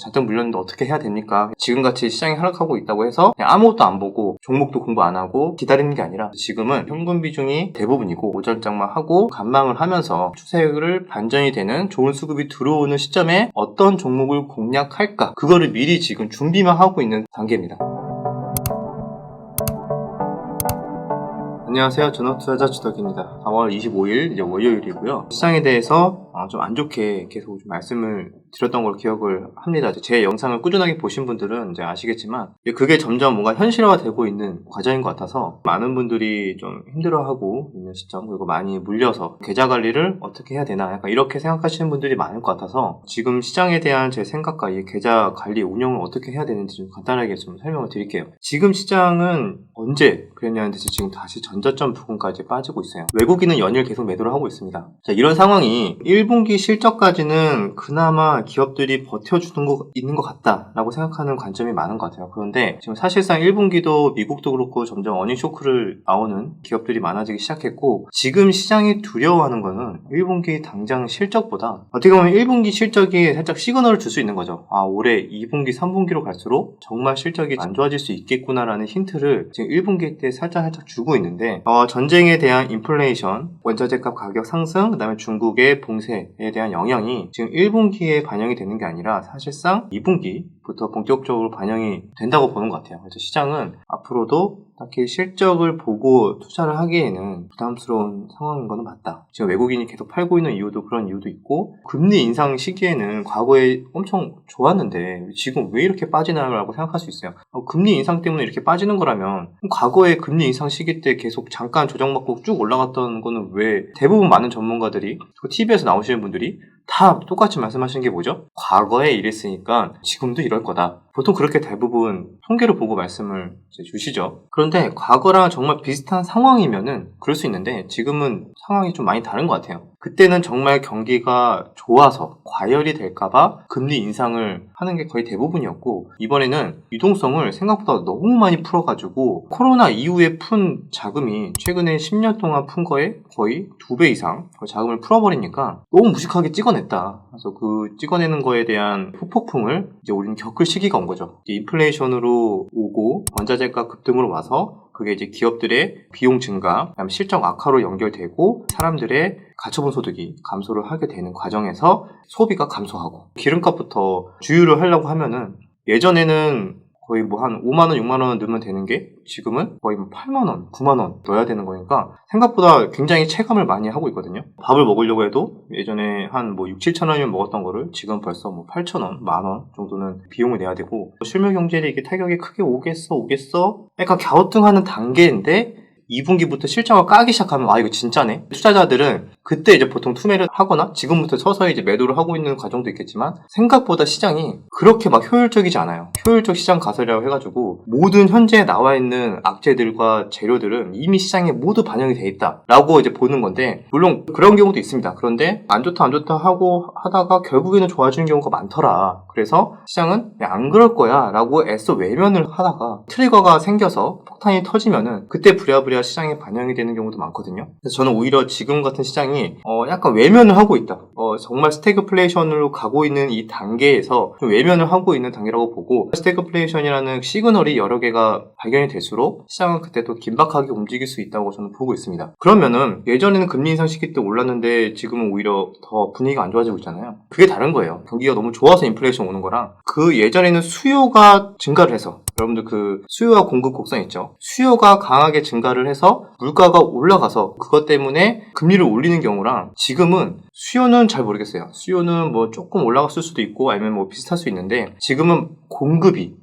잔뜩 물렸는데 어떻게 해야 됩니까? 지금같이 시장이 하락하고 있다고 해서 그냥 아무것도 안 보고 종목도 공부 안 하고 기다리는 게 아니라 지금은 현금 비중이 대부분이고 오전장만 하고 관망을 하면서 추세를 반전이 되는 좋은 수급이 들어오는 시점에 어떤 종목을 공략할까? 그거를 미리 지금 준비만 하고 있는 단계입니다. 안녕하세요. 전업투자자 주덕입니다. 4월 25일 이제 월요일이고요. 시장에 대해서 좀 안 좋게 계속 좀 말씀을 드렸던 걸 기억을 합니다. 제 영상을 꾸준하게 보신 분들은 이제 아시겠지만 그게 점점 뭔가 현실화되고 있는 과정인 것 같아서 많은 분들이 좀 힘들어하고 있는 시점, 그리고 많이 물려서 계좌 관리를 어떻게 해야 되나 약간 이렇게 생각하시는 분들이 많을 것 같아서 지금 시장에 대한 제 생각과 이 계좌 관리 운영을 어떻게 해야 되는지 좀 간단하게 좀 설명을 드릴게요. 지금 시장은 언제 그랬냐는 듯이 지금 다시 전저점 부근까지 빠지고 있어요. 외국인은 연일 계속 매도를 하고 있습니다. 자, 이런 상황이 1분기 실적까지는 그나마 기업들이 버텨주는 거 있는 것 같다라고 생각하는 관점이 많은 것 같아요. 그런데 지금 사실상 1분기도 미국도 그렇고 점점 어닝 쇼크를 나오는 기업들이 많아지기 시작했고 지금 시장이 두려워하는 거는 1분기 당장 실적보다 어떻게 보면 1분기 실적이 살짝 시그널을 줄 수 있는 거죠. 올해 2분기, 3분기로 갈수록 정말 실적이 안 좋아질 수 있겠구나라는 힌트를 지금 1분기 때 살짝 주고 있는데 전쟁에 대한 인플레이션, 원자재값 가격 상승, 그 다음에 중국의 봉쇄에 대한 영향이 지금 1분기에 반영이 되는 게 아니라 사실상 2분기부터 본격적으로 반영이 된다고 보는 것 같아요. 그래서 시장은 앞으로도 딱히 실적을 보고 투자를 하기에는 부담스러운 상황인 거는 맞다. 지금 외국인이 계속 팔고 있는 이유도 그런 이유도 있고 금리 인상 시기에는 과거에 엄청 좋았는데 지금 왜 이렇게 빠지나라고 생각할 수 있어요. 금리 인상 때문에 이렇게 빠지는 거라면 과거에 금리 인상 시기 때 계속 잠깐 조정받고 쭉 올라갔던 거는 왜 대부분 많은 전문가들이 TV에서 나오시는 분들이 다 똑같이 말씀하시는 게 뭐죠? 과거에 이랬으니까 지금도 이럴 거다. 보통 그렇게 대부분 통계를 보고 말씀을 주시죠. 그런데 과거랑 정말 비슷한 상황이면은 그럴 수 있는데 지금은 상황이 좀 많이 다른 것 같아요. 그때는 정말 경기가 좋아서 과열이 될까봐 금리 인상을 하는 게 거의 대부분이었고 이번에는 유동성을 생각보다 너무 많이 풀어가지고 코로나 이후에 푼 자금이 최근에 10년 동안 푼 거에 거의 2배 이상 자금을 풀어버리니까 너무 무식하게 찍어냈다. 그래서 그 찍어내는 거에 대한 후폭풍을 이제 우리는 겪을 시기가 온 거죠. 인플레이션으로 오고 원자재가 급등으로 와서 그게 이제 기업들의 비용 증가, 그다음에 실적 악화로 연결되고 사람들의 가처분 소득이 감소를 하게 되는 과정에서 소비가 감소하고 기름값부터 주유를 하려고 하면은 예전에는 거의 뭐 한 5만원, 6만원 넣으면 되는 게 지금은 거의 8만원, 9만원 넣어야 되는 거니까 생각보다 굉장히 체감을 많이 하고 있거든요. 밥을 먹으려고 해도 예전에 한 뭐 6, 7천원이면 먹었던 거를 지금 벌써 뭐 8천원, 만원 정도는 비용을 내야 되고 실물 경제에 이게 타격이 크게 오겠어? 약간 갸우뚱하는 단계인데 2분기부터 실적을 까기 시작하면 이거 진짜네. 투자자들은 그때 이제 보통 투매를 하거나 지금부터 서서히 이제 매도를 하고 있는 과정도 있겠지만 생각보다 시장이 그렇게 막 효율적이지 않아요. 효율적 시장 가설이라고 해가지고 모든 현재 나와 있는 악재들과 재료들은 이미 시장에 모두 반영이 돼 있다라고 이제 보는 건데 물론 그런 경우도 있습니다. 그런데 안 좋다 하고 하다가 결국에는 좋아지는 경우가 많더라. 그래서 시장은 안 그럴 거야 라고 애써 외면을 하다가 트리거가 생겨서 폭탄이 터지면은 그때 부랴부랴 시장에 반영이 되는 경우도 많거든요. 그래서 저는 오히려 지금 같은 시장이 약간 외면을 하고 있다. 정말 스태그플레이션으로 가고 있는 이 단계에서 좀 외면을 하고 있는 단계라고 보고 스태그플레이션이라는 시그널이 여러 개가 발견이 될수록 시장은 그때 또 긴박하게 움직일 수 있다고 저는 보고 있습니다. 그러면은 예전에는 금리 인상 시기 때 올랐는데 지금은 오히려 더 분위기가 안 좋아지고 있잖아요. 그게 다른 거예요. 경기가 너무 좋아서 인플레이션 오는 거랑 그 예전에는 수요가 증가를 해서 여러분들 그 수요와 공급 곡선 있죠? 수요가 강하게 증가를 해서 물가가 올라가서 그것 때문에 금리를 올리는 경우랑 지금은 수요는 잘 모르겠어요. 수요는 뭐 조금 올라갔을 수도 있고 아니면 뭐 비슷할 수 있는데 지금은 공급이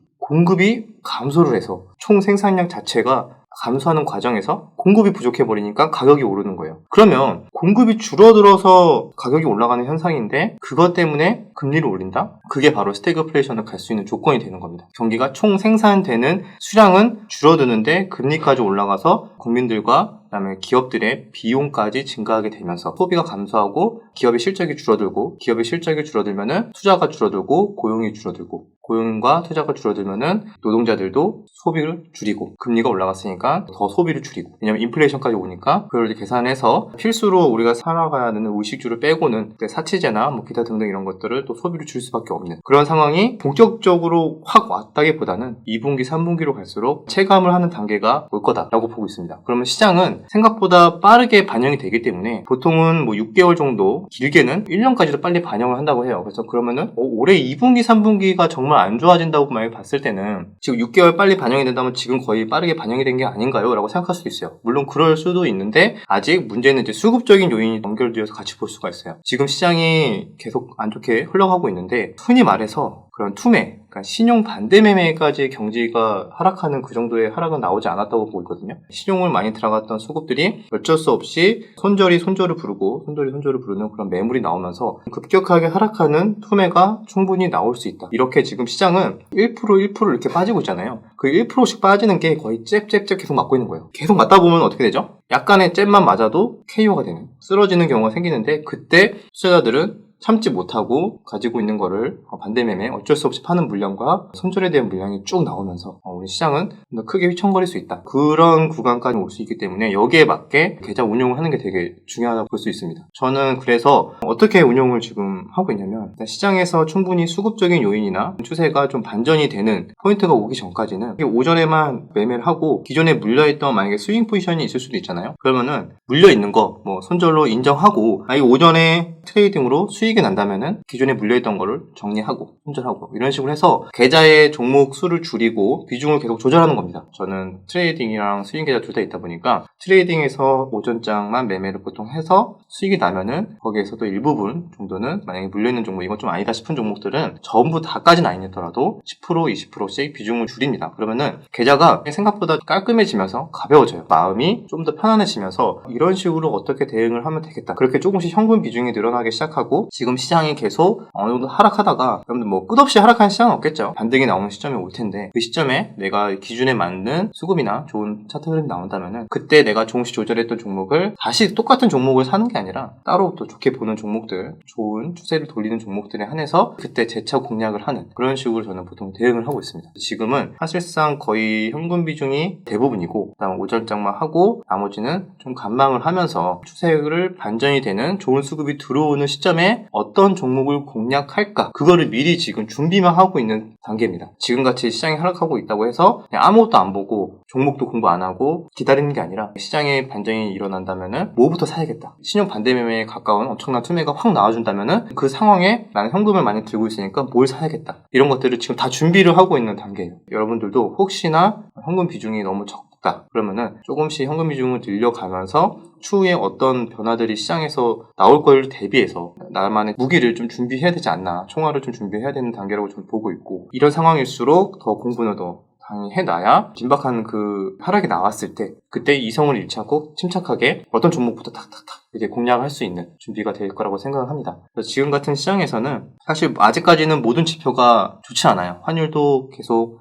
감소를 해서 총 생산량 자체가 감소하는 과정에서 공급이 부족해버리니까 가격이 오르는 거예요. 그러면 공급이 줄어들어서 가격이 올라가는 현상인데 그것 때문에 금리를 올린다? 그게 바로 스태그플레이션을 갈 수 있는 조건이 되는 겁니다. 경기가 총 생산되는 수량은 줄어드는데 금리까지 올라가서 국민들과 그다음에 기업들의 비용까지 증가하게 되면서 소비가 감소하고 기업의 실적이 줄어들고 기업의 실적이 줄어들면은 투자가 줄어들고 고용이 줄어들고 고용과 투자가 줄어들면은 노동자들도 소비를 줄이고 금리가 올라갔으니까 더 소비를 줄이고 왜냐면 인플레이션까지 오니까 그걸 이제 계산해서 필수로 우리가 살아가야 하는 의식주를 빼고는 사치제나 뭐 기타 등등 이런 것들을 또 소비를 줄 수밖에 없는 그런 상황이 본격적으로 확 왔다기보다는 2분기, 3분기로 갈수록 체감을 하는 단계가 올 거다라고 보고 있습니다. 그러면 시장은 생각보다 빠르게 반영이 되기 때문에 보통은 뭐 6개월 정도 길게는 1년까지도 빨리 반영을 한다고 해요. 그래서 그러면은 올해 2분기, 3분기가 정말 안 좋아진다고 만약에 봤을 때는 지금 6개월 빨리 반영이 된다면 지금 거의 빠르게 반영이 된 게 아닌가요? 라고 생각할 수도 있어요. 물론 그럴 수도 있는데 아직 문제는 이제 수급적인 요인이 연결되어서 같이 볼 수가 있어요. 지금 시장이 계속 안 좋게 흘러가고 있는데 흔히 말해서 그런 투매, 그러니까 신용 반대 매매까지 경기가 하락하는 그 정도의 하락은 나오지 않았다고 보고 있거든요. 신용을 많이 들어갔던 수급들이 어쩔 수 없이 손절이 손절을 부르고 손절이 손절을 부르는 그런 매물이 나오면서 급격하게 하락하는 투매가 충분히 나올 수 있다. 이렇게 지금 시장은 1% 이렇게 빠지고 있잖아요. 그 1%씩 빠지는 게 거의 잽 계속 맞고 있는 거예요. 계속 맞다 보면 어떻게 되죠? 약간의 잽만 맞아도 KO가 되는, 쓰러지는 경우가 생기는데 그때 투자자들은 참지 못하고 가지고 있는 거를 반대 매매 어쩔 수 없이 파는 물량과 손절에 대한 물량이 쭉 나오면서 우리 시장은 더 크게 휘청거릴 수 있다. 그런 구간까지 올 수 있기 때문에 여기에 맞게 계좌 운용을 하는 게 되게 중요하다고 볼 수 있습니다. 저는 그래서 어떻게 운용을 지금 하고 있냐면 시장에서 충분히 수급적인 요인이나 추세가 좀 반전이 되는 포인트가 오기 전까지는 오전에만 매매를 하고 기존에 물려있던 만약에 스윙 포지션이 있을 수도 있잖아요. 그러면은 물려있는 거 뭐 손절로 인정하고 오전에 트레이딩으로 수익이 난다면은 기존에 물려있던 거를 정리하고 손절하고 이런 식으로 해서 계좌의 종목 수를 줄이고 비중을 계속 조절하는 겁니다. 저는 트레이딩이랑 스윙 계좌 둘 다 있다 보니까 트레이딩에서 오전장만 매매를 보통 해서 수익이 나면은 거기에서도 일부분 정도는 만약에 물려있는 종목 이건 좀 아니다 싶은 종목들은 전부 다까지는 아니더라도 10% 20%씩 비중을 줄입니다. 그러면은 계좌가 생각보다 깔끔해지면서 가벼워져요. 마음이 좀 더 편안해지면서 이런 식으로 어떻게 대응을 하면 되겠다. 그렇게 조금씩 현금 비중이 늘어나기 시작하고 지금 시장이 계속 어느 정도 하락하다가 여러분들 뭐 끝없이 하락하는 시장은 없겠죠. 반등이 나오는 시점이 올 텐데 그 시점에 내가 기준에 맞는 수급이나 좋은 차트 흐름이 나온다면은 그때 내가 조금씩 조절했던 종목을 다시 똑같은 종목을 사는 게 아니라 따로 또 좋게 보는 종목들, 좋은 추세를 돌리는 종목들에 한해서 그때 재차 공략을 하는 그런 식으로 저는 보통 대응을 하고 있습니다. 지금은 사실상 거의 현금 비중이 대부분이고 그다음 오전장만 하고 나머지는 좀 관망을 하면서 추세를 반전이 되는 좋은 수급이 들어오는 시점에 어떤 종목을 공략할까 그거를 미리 지금 준비만 하고 있는 단계입니다. 지금같이 시장이 하락하고 있다고 해서 그냥 아무것도 안 보고 종목도 공부 안 하고 기다리는 게 아니라 시장에 반전이 일어난다면은 뭐부터 사야겠다. 신용 반대 매매에 가까운 엄청난 투매가 확 나와준다면은 그 상황에 나는 현금을 많이 들고 있으니까 뭘 사야겠다. 이런 것들을 지금 다 준비를 하고 있는 단계예요. 여러분들도 혹시나 현금 비중이 너무 적다 그러면은 조금씩 현금 비중을 늘려가면서 추후에 어떤 변화들이 시장에서 나올 걸 대비해서 나만의 무기를 좀 준비해야 되지 않나, 총알을 좀 준비해야 되는 단계라고 좀 보고 있고 이런 상황일수록 더 공부는 더 당연히 해놔야 긴박한 그 하락이 나왔을 때 그때 이성을 잃지 않고 침착하게 어떤 종목부터 탁탁탁 이렇게 공략할 수 있는 준비가 될 거라고 생각을 합니다. 그래서 지금 같은 시장에서는 사실 아직까지는 모든 지표가 좋지 않아요. 환율도 계속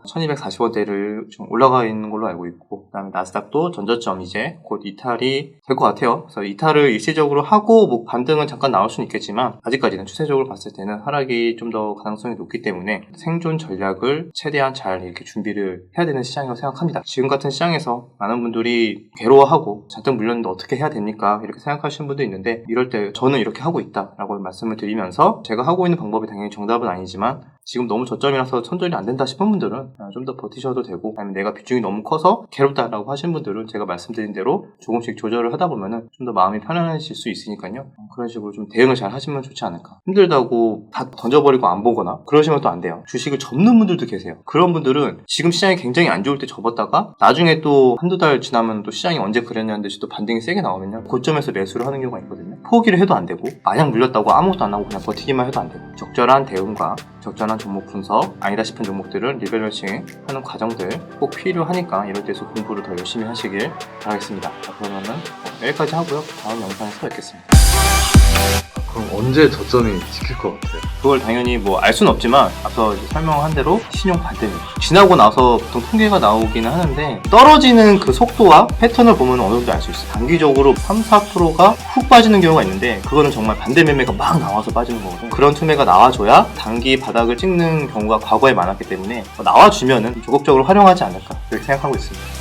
1240원대를 좀 올라가 있는 걸로 알고 있고 그다음에 나스닥도 전저점 이제 곧 이탈이 될 것 같아요. 그래서 이탈을 일시적으로 하고 뭐 반등은 잠깐 나올 수는 있겠지만 아직까지는 추세적으로 봤을 때는 하락이 좀 더 가능성이 높기 때문에 생존 전략을 최대한 잘 이렇게 준비를 해야 되는 시장이라고 생각합니다. 지금 같은 시장에서 많은 분들이 괴로워하고 잔뜩 물렸는데 어떻게 해야 됩니까? 이렇게 생각하시는 분도 있는데 이럴 때 저는 이렇게 하고 있다라고 말씀을 드리면서 제가 하고 있는 방법이 당연히 정답은 아니지만 지금 너무 저점이라서 손절이 안 된다 싶은 분들은 좀 더 버티셔도 되고 아니면 내가 비중이 너무 커서 괴롭다라고 하신 분들은 제가 말씀드린 대로 조금씩 조절을 하다 보면은 좀 더 마음이 편안해질 수 있으니까요. 그런 식으로 좀 대응을 잘 하시면 좋지 않을까. 힘들다고 다 던져버리고 안 보거나 그러시면 또 안 돼요. 주식을 접는 분들도 계세요. 그런 분들은 지금 시장이 굉장히 안 좋을 때 접었다가 나중에 또 한두 달 지나면 또 시장이 언제 그랬냐는 듯이 또 반등이 세게 나오면요. 고점에서 매수를 하는 경우가 있거든요. 포기를 해도 안 되고 마냥 물렸다고 아무것도 안 하고 그냥 버티기만 해도 안 되고 적절한 대응과 적절한 종목 분석 아니다 싶은 종목들은 리밸런싱 하는 과정들 꼭 필요하니까 이럴 때서 공부를 더 열심히 하시길 바라겠습니다. 그러면은 여기까지 하고요. 다음 영상에서 뵙겠습니다. 그럼 언제 저점이 찍힐 것 같아요? 그걸 당연히 뭐 알 수는 없지만 앞서 이제 설명한 대로 신용 반대매 지나고 나서 보통 통계가 나오기는 하는데 떨어지는 그 속도와 패턴을 보면 어느 정도 알 수 있어요. 단기적으로 3, 4%가 훅 빠지는 경우가 있는데 그거는 정말 반대 매매가 막 나와서 빠지는 거거든요. 그런 투매가 나와줘야 단기 바닥을 찍는 경우가 과거에 많았기 때문에 나와주면은 적극적으로 활용하지 않을까 이렇게 생각하고 있습니다.